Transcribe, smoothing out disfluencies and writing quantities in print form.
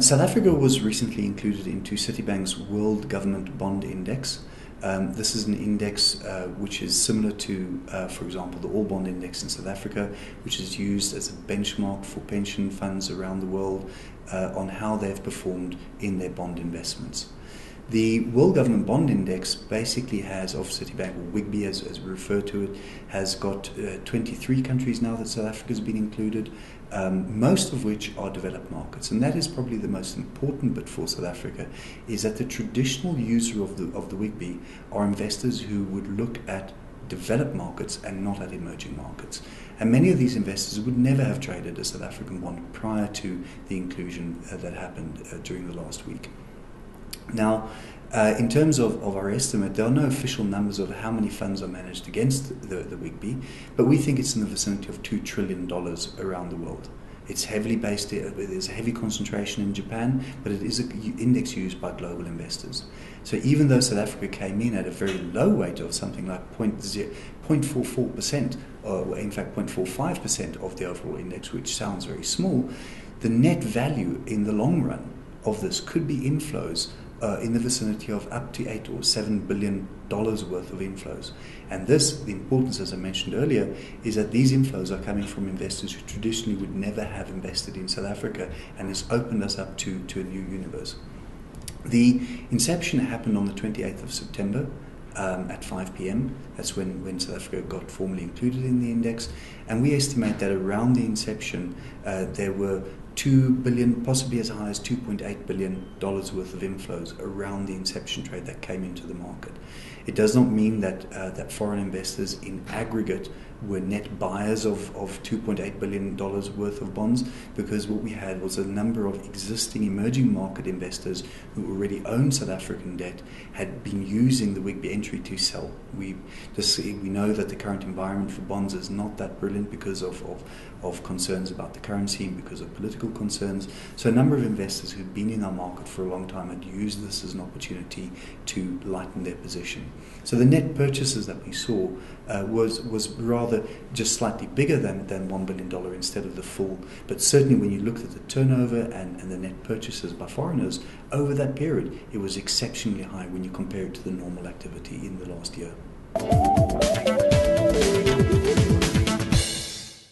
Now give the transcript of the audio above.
South Africa was recently included into Citibank's World Government Bond Index. This is an index which is similar to, for example, the All Bond Index in South Africa, which is used as a benchmark for pension funds around the world on how they've performed in their bond investments. The World Government Bond Index basically has, of Citibank, or WGBI as we refer to it, has got 23 countries now that South Africa has been included, most of which are developed markets. And that is probably the most important bit for South Africa, is that the traditional user of the WGBI are investors who would look at developed markets and not at emerging markets. And many of these investors would never have traded a South African bond prior to the inclusion that happened during the last week. Now, in terms of our estimate, there are no official numbers of how many funds are managed against the WGBI, but we think it's in the vicinity of $2 trillion around the world. It's heavily based, there's a heavy concentration in Japan, but it is an index used by global investors. So even though South Africa came in at a very low weight of something like 0.44%, or in fact 0.45% of the overall index, which sounds very small, the net value in the long run of this could be inflows in the vicinity of up to $8 or $7 billion worth of inflows. And this, the importance, as I mentioned earlier, is that these inflows are coming from investors who traditionally would never have invested in South Africa, and has opened us up to a new universe. The inception happened on the 28th of September at 5 p.m. That's when South Africa got formally included in the index. And we estimate that around the inception there were $2 billion, possibly as high as $2.8 billion worth of inflows around the inception trade that came into the market. It does not mean that foreign investors in aggregate were net buyers of $2.8 billion worth of bonds, because what we had was a number of existing emerging market investors who already owned South African debt, had been using the WGBI entry to sell. We know that the current environment for bonds is not that brilliant because of concerns about the currency and because of political concerns. So a number of investors who'd been in our market for a long time had used this as an opportunity to lighten their position. So the net purchases that we saw was rather just slightly bigger than $1 billion instead of the full. But certainly when you looked at the turnover and the net purchases by foreigners over that period, it was exceptionally high when you compare it to the normal activity in the last year.